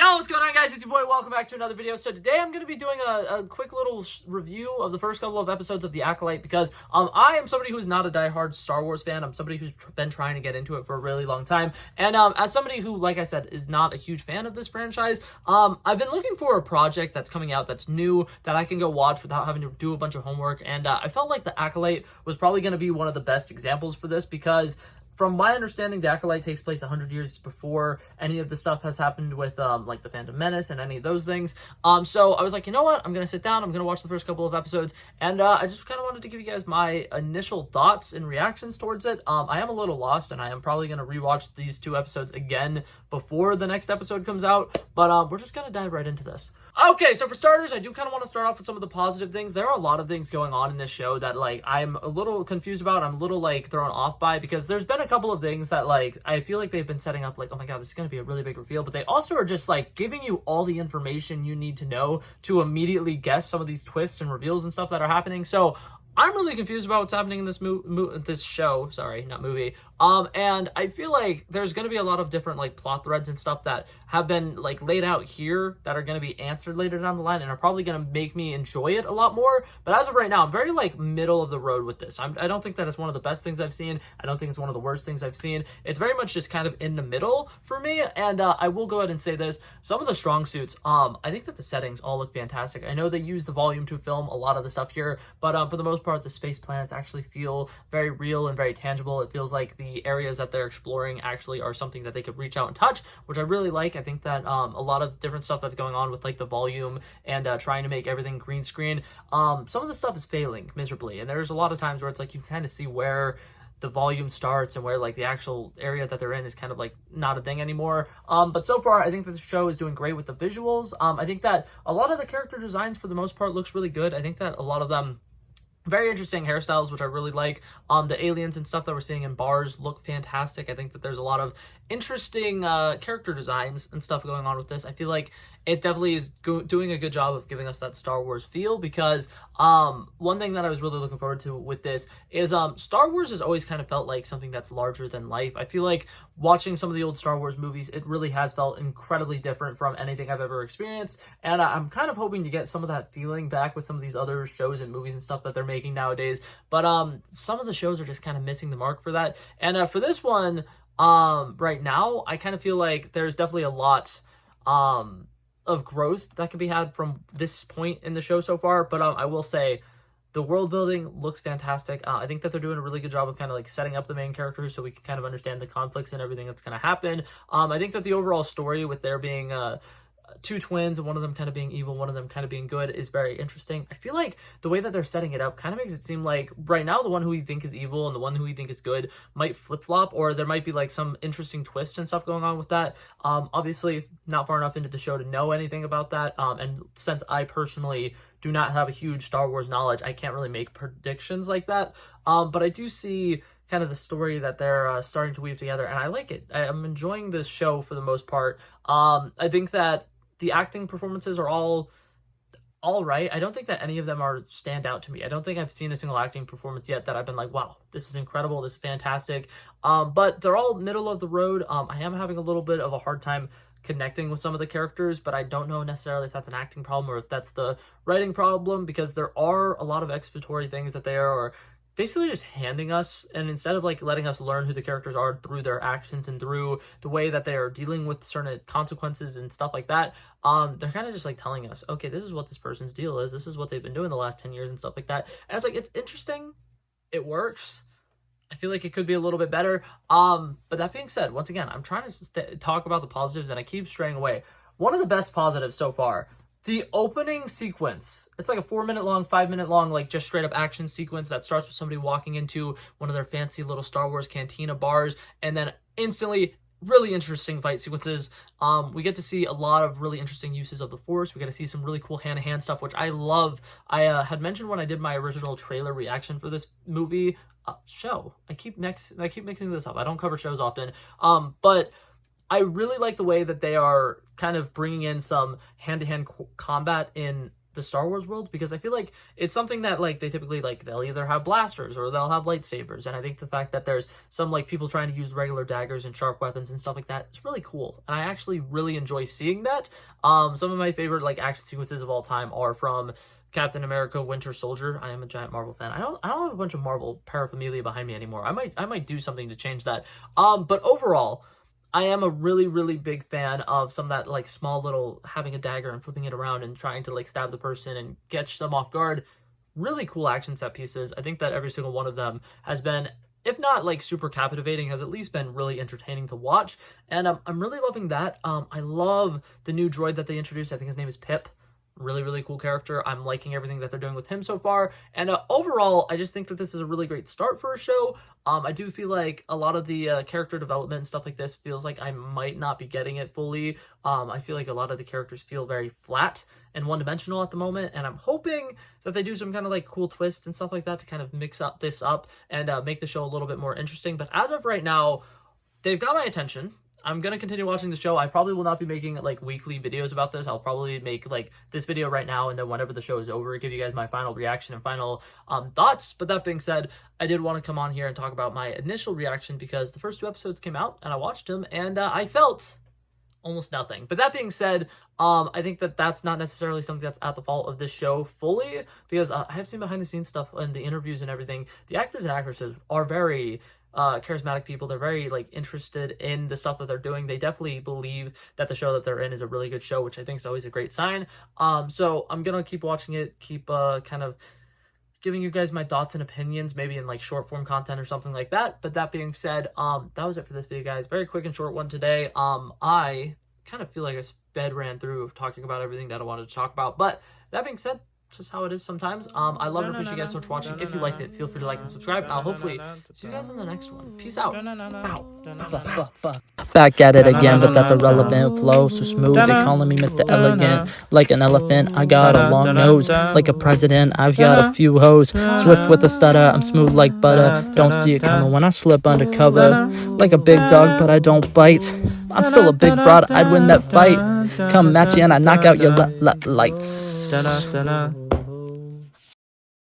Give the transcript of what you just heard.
Yo, what's going on, guys? It's your boy. Welcome back to another video. So today I'm going to be doing a quick little review of the first couple of episodes of The Acolyte because I am somebody who's not a diehard Star Wars fan. I'm somebody who's been trying to get into it for a really long time. And as somebody who, like I said, is not a huge fan of this franchise, I've been looking for a project that's coming out that's new that I can go watch without having to do a bunch of homework. And I felt like The Acolyte was probably going to be one of the best examples for this because from my understanding, The Acolyte takes place 100 years before any of the stuff has happened with, like, The Phantom Menace and any of those things. So I was like, you know what? I'm going to sit down. I'm going to watch the first couple of episodes. And I just kind of wanted to give you guys my initial thoughts and reactions towards it. I am a little lost, and I am probably going to rewatch these two episodes again before the next episode comes out. But we're just going to dive right into this. Okay, so for starters, I do kind of want to start off with some of the positive things. There are a lot of things going on in this show that, like, I'm a little confused about. I'm a little, like, thrown off by because there's been a couple of things that, like, I feel like they've been setting up, like, oh my god, this is going to be a really big reveal, but they also are just, like, giving you all the information you need to know to immediately guess some of these twists and reveals and stuff that are happening. So I'm really confused about what's happening in this this show, sorry, not movie. And I feel like there's going to be a lot of different, like, plot threads and stuff that have been, like, laid out here that are going to be answered later down the line and are probably going to make me enjoy it a lot more. But as of right now, I'm very, like, middle of the road with this. I don't think that it's one of the best things I've seen. I don't think it's one of the worst things I've seen. It's very much just kind of in the middle for me. And I will go ahead and say this. Some of the strong suits, I think that the settings all look fantastic. I know they use the volume to film a lot of the stuff here, but for the most part, the space planets actually feel very real and very tangible. It feels like the areas that they're exploring actually are something that they could reach out and touch, which I really like. I think that a lot of different stuff that's going on with, like, the volume and trying to make everything green screen, some of the stuff is failing miserably, and there's a lot of times where it's like you kind of see where the volume starts and where, like, the actual area that they're in is kind of, like, not a thing anymore. But so far, I think that the show is doing great with the visuals. I think that a lot of the character designs, for the most part, looks really good. I think that a lot of them, very interesting hairstyles, which I really like. The aliens and stuff that we're seeing in bars look fantastic. I think that there's a lot of interesting character designs and stuff going on with this. I feel like it definitely is doing a good job of giving us that Star Wars feel because one thing that I was really looking forward to with this is Star Wars has always kind of felt like something that's larger than life. I feel like watching some of the old Star Wars movies, it really has felt incredibly different from anything I've ever experienced, and I'm kind of hoping to get some of that feeling back with some of these other shows and movies and stuff that they're making nowadays. But some of the shows are just kind of missing the mark for that. And for this one, right now, I kind of feel like there's definitely a lot of growth that can be had from this point in the show so far. But I will say the world building looks fantastic. I think that they're doing a really good job of kind of, like, setting up the main characters so we can kind of understand the conflicts and everything that's going to happen. I think that the overall story with there being two twins and one of them kind of being evil, one of them kind of being good, is very interesting. I feel like the way that they're setting it up kind of makes it seem like right now the one who we think is evil and the one who we think is good might flip-flop, or there might be, like, some interesting twist and stuff going on with that. Obviously not far enough into the show to know anything about that, and since I personally do not have a huge Star Wars knowledge, I can't really make predictions like that. But I do see kind of the story that they're starting to weave together, and I like it. I'm enjoying this show for the most part. I think that the acting performances are all right. I don't think that any of them are stand out to me. I don't think I've seen a single acting performance yet that I've been like, wow, this is incredible, this is fantastic. But they're all middle of the road. I am having a little bit of a hard time connecting with some of the characters, but I don't know necessarily if that's an acting problem or if that's the writing problem, because there are a lot of exploratory things that they are basically just handing us, and instead of, like, letting us learn who the characters are through their actions and through the way that they are dealing with certain consequences and stuff like that, they're kind of just, like, telling us, okay, this is what this person's deal is, this is what they've been doing the last 10 years and stuff like that. And it's like, it's interesting, it works. I feel like it could be a little bit better. But that being said, once again, I'm trying to talk about the positives and I keep straying away. One of the best positives so far, the opening sequence. It's like a 4-minute long, 5-minute long, like, just straight up action sequence that starts with somebody walking into one of their fancy little Star Wars cantina bars, and then instantly really interesting fight sequences. We get to see a lot of really interesting uses of the Force. We get to see some really cool hand-to-hand stuff, which I love. I had mentioned when I did my original trailer reaction for this movie show. I keep mixing this up. I don't cover shows often. But I really like the way that they are kind of bringing in some hand-to-hand combat in the Star Wars world, because I feel like it's something that like they typically like they'll either have blasters or they'll have lightsabers, and I think the fact that there's some like people trying to use regular daggers and sharp weapons and stuff like that is really cool, and I actually really enjoy seeing that. Some of my favorite like action sequences of all time are from Captain America Winter Soldier. I am a giant Marvel fan. I don't have a bunch of Marvel paraphernalia behind me anymore. I might do something to change that. But overall, I am a really, really big fan of some of that, like, small little having a dagger and flipping it around and trying to, like, stab the person and catch them off guard. Really cool action set pieces. I think that every single one of them has been, if not, like, super captivating, has at least been really entertaining to watch. And I'm really loving that. I love the new droid that they introduced. I think his name is Pip. Really, really cool character. I'm liking everything that they're doing with him so far. And overall, I just think that this is a really great start for a show. I do feel like a lot of the character development and stuff like this feels like I might not be getting it fully. I feel like a lot of the characters feel very flat and one-dimensional at the moment. And I'm hoping that they do some kind of like cool twist and stuff like that to kind of mix up this up and make the show a little bit more interesting. But as of right now, they've got my attention. I'm going to continue watching the show. I probably will not be making like weekly videos about this. I'll probably make like this video right now, and then whenever the show is over, give you guys my final reaction and final thoughts. But that being said, I did want to come on here and talk about my initial reaction because the first 2 episodes came out and I watched them and I felt almost nothing. But that being said, I think that that's not necessarily something that's at the fault of this show fully, because I have seen behind the scenes stuff and the interviews and everything. The actors and actresses are very charismatic people. They're very like interested in the stuff that they're doing. They definitely believe that the show that they're in is a really good show, which I think is always a great sign. So I'm gonna keep watching it, keep kind of giving you guys my thoughts and opinions, maybe in like short form content or something like that. But that being said, that was it for this video, guys. Very quick and short one today. I kind of feel like I sped ran through talking about everything that I wanted to talk about, but that being said, just how it is sometimes. I love and appreciate you guys so much for watching. If you liked it, feel free to like and subscribe. I'll hopefully see you guys in the next one. Peace out. Back at it again, but that's a relevant flow. So smooth, they calling me Mr. Elegant. Like an elephant, I got a long nose. Like a president, I've got a few hoes. Swift with a stutter, I'm smooth like butter. Don't see it coming when I slip undercover. Like a big dog, but I don't bite. I'm still a big broad, I'd win that fight. Come match you and I knock out your lights.